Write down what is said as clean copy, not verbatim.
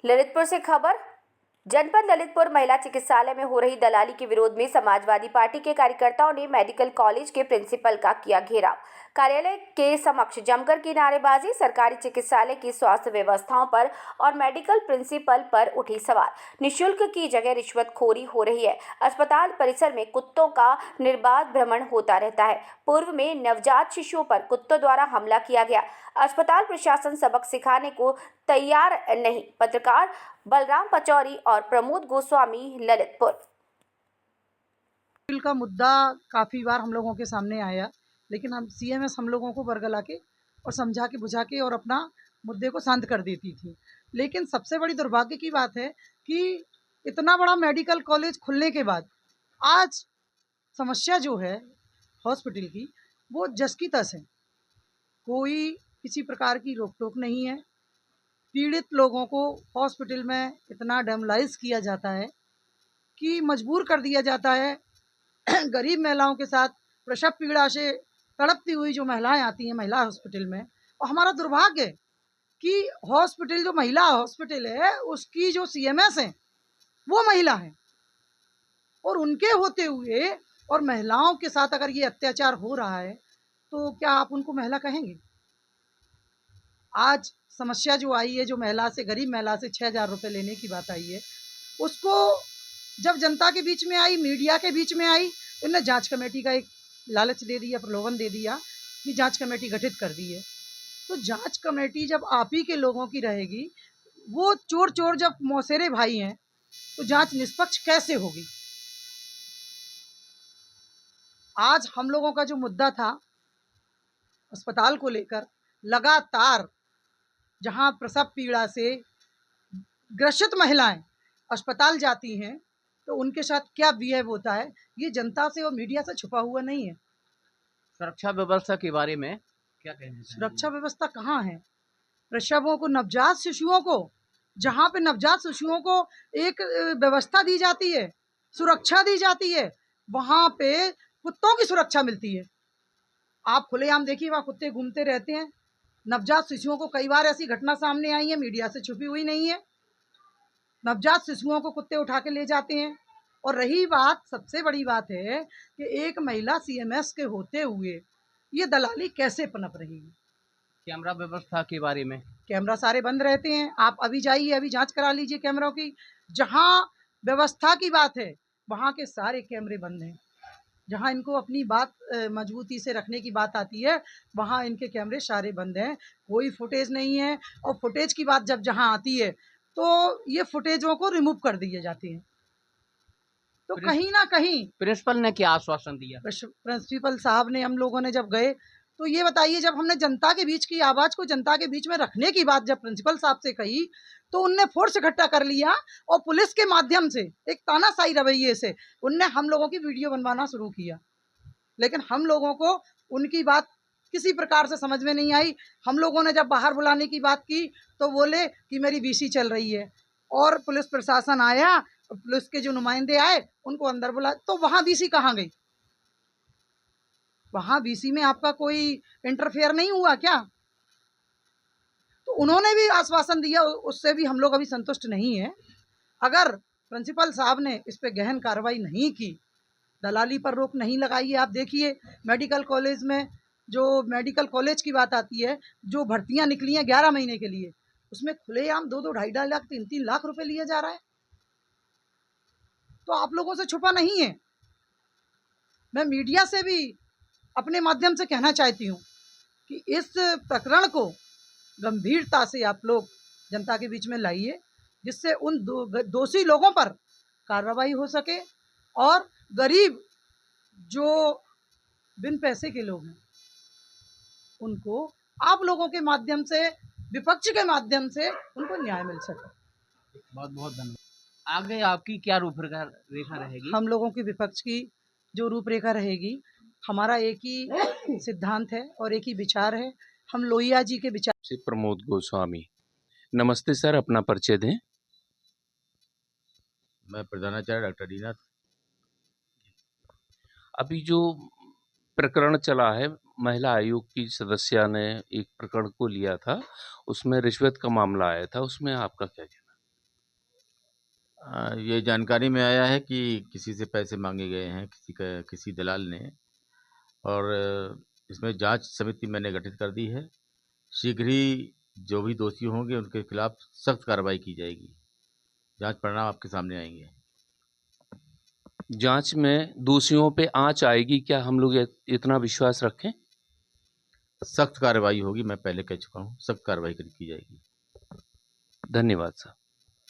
ललितपुर से खबर। जनपद ललितपुर महिला चिकित्सालय में हो रही दलाली के विरोध में समाजवादी पार्टी के कार्यकर्ताओं ने मेडिकल कॉलेज के प्रिंसिपल का किया घेराव। कार्यालय के समक्ष जमकर की नारेबाजी। सरकारी चिकित्सालय की स्वास्थ्य व्यवस्थाओं पर और मेडिकल प्रिंसिपल पर उठी सवाल। निःशुल्क की जगह रिश्वतखोरी हो रही है। अस्पताल परिसर में कुत्तों का निर्बाध भ्रमण होता रहता है। पूर्व में नवजात शिशुओं पर कुत्तों द्वारा हमला किया गया। अस्पताल प्रशासन सबक सिखाने को तैयार नहीं। पत्रकार बलराम पचौरी और प्रमोद गोस्वामी, ललितपुर। बिल का मुद्दा काफ़ी बार हम लोगों के सामने आया, लेकिन हम सीएमएस हम लोगों को बरगला के और समझा के बुझा के और अपना मुद्दे को शांत कर देती थी। लेकिन सबसे बड़ी दुर्भाग्य की बात है कि इतना बड़ा मेडिकल कॉलेज खुलने के बाद आज समस्या जो है हॉस्पिटल की, वो जस की तस है। कोई किसी प्रकार की रोक टोक नहीं है। पीड़ित लोगों को हॉस्पिटल में इतना डेमोलाइज किया जाता है कि मजबूर कर दिया जाता है। गरीब महिलाओं के साथ प्रसव पीड़ा से तड़पती हुई जो महिलाएं आती हैं महिला हॉस्पिटल में, और हमारा दुर्भाग्य है कि हॉस्पिटल जो महिला हॉस्पिटल है उसकी जो सीएमएस है वो महिला है, और उनके होते हुए और महिलाओं के साथ अगर ये अत्याचार हो रहा है तो क्या आप उनको महिला कहेंगे? आज समस्या जो आई है, जो महिला से, गरीब महिला से 6,000 रुपये लेने की बात आई है, उसको जब जनता के बीच में आई, मीडिया के बीच में आई, उन्होंने जांच कमेटी का एक लालच दे दिया, प्रलोभन दे दिया कि जांच कमेटी गठित कर दी है। तो जांच कमेटी जब आप ही के लोगों की रहेगी, वो चोर चोर जब मौसेरे भाई हैं, तो जांच निष्पक्ष कैसे होगी? आज हम लोगों का जो मुद्दा था अस्पताल को लेकर, लगातार जहां प्रसव पीड़ा से ग्रसित महिलाएं अस्पताल जाती हैं तो उनके साथ क्या बिहेव होता है, ये जनता से और मीडिया से छुपा हुआ नहीं है। सुरक्षा व्यवस्था के बारे में क्या कहना चाहिए? सुरक्षा व्यवस्था कहाँ है? प्रसवों को, नवजात शिशुओं को, जहाँ पे नवजात शिशुओं को एक व्यवस्था दी जाती है, सुरक्षा दी जाती है, वहाँ पे कुत्तों की सुरक्षा मिलती है। आप खुलेआम देखिए, वहाँ कुत्ते घूमते रहते हैं। नवजात शिशुओं को कई बार ऐसी घटना सामने आई है, मीडिया से छुपी हुई नहीं है। नवजात शिशुओं को कुत्ते उठा के ले जाते हैं। और रही बात, सबसे बड़ी बात है कि एक महिला सीएमएस के होते हुए ये दलाली कैसे पनप रही है? कैमरा व्यवस्था के बारे में? कैमरा सारे बंद रहते हैं। आप अभी जाइए, अभी जांच करा लीजिए कैमरों की। जहां व्यवस्था की बात है वहां के सारे कैमरे बंद हैं। जहां इनको अपनी बात मजबूती से रखने की बात आती है, वहां इनके कैमरे सारे बंद हैं। कोई फुटेज नहीं है। और फुटेज की बात जब जहां आती है तो ये फुटेजों को रिमूव कर दिए जाते हैं। तो कहीं ना कहीं प्रिंसिपल ने क्या आश्वासन दिया? प्रिंसिपल साहब ने, हम लोगों ने जब गए तो ये बताइए, जब हमने जनता के बीच की आवाज को जनता के बीच में रखने की बात जब प्रिंसिपल साहब से कही तो उनने फोर्स इकट्ठा कर लिया और पुलिस के माध्यम से एक तानाशाही रवैये से उनने हम लोगों की वीडियो बनवाना शुरू किया। लेकिन हम लोगों को उनकी बात किसी प्रकार से समझ में नहीं आई। हम लोगों ने जब बाहर बुलाने की बात की तो बोले कि मेरी बीसी चल रही है, और पुलिस प्रशासन आया, पुलिस के जो नुमाइंदे आए उनको अंदर बुला, तो वहां बीसी कहाँ गई? वहां बीसी में आपका कोई इंटरफेयर नहीं हुआ क्या? तो उन्होंने भी आश्वासन दिया, उससे भी हम लोग अभी संतुष्ट नहीं है। अगर प्रिंसिपल साहब ने इस पे गहन कार्रवाई नहीं की, दलाली पर रोक नहीं लगाई है, आप देखिए मेडिकल कॉलेज में, जो मेडिकल कॉलेज की बात आती है, जो भर्तियां निकली हैं 11 महीने के लिए, उसमें खुलेआम 2-2, 2.5 लाख, 3-3 लाख रुपए लिया जा रहा है। तो आप लोगों से छुपा नहीं है। मैं मीडिया से भी अपने माध्यम से कहना चाहती हूँ कि इस प्रकरण को गंभीरता से आप लोग जनता के बीच में लाइए, जिससे उन दोषी लोगों पर कार्रवाई हो सके, और गरीब जो बिन पैसे के लोग हैं उनको आप लोगों के माध्यम से, विपक्ष के माध्यम से उनको न्याय मिल सके। बहुत बहुत धन्यवाद। आगे आपकी क्या रूपरेखा रहेगी? हम लोगों की, विपक्ष की जो रूपरेखा रहेगी, हमारा एक ही सिद्धांत है और एक ही विचार है। हम लोहिया जी के विचार से प्रमोद गोस्वामी। नमस्ते सर, अपना परिचय दें। मैं प्रधानाचार्य डॉक्टर दीनाथ। अभी जो प्रकरण चला है, महिला आयोग की सदस्या ने एक प्रकरण को लिया था, उसमें रिश्वत का मामला आया था, उसमें आपका क्या कहना? ये जानकारी में आया है कि किसी से पैसे मांगे गए हैं, किसी दलाल ने, और इसमें जांच समिति मैंने गठित कर दी है। शीघ्र ही जो भी दोषी होंगे उनके खिलाफ सख्त कार्रवाई की जाएगी। जांच परिणाम आपके सामने आएंगे। जांच में दोषियों पे आंच आएगी क्या, हम लोग इतना विश्वास रखें? सख्त कार्रवाई होगी, मैं पहले कह चुका हूँ, सख्त कार्रवाई की जाएगी। धन्यवाद साहब।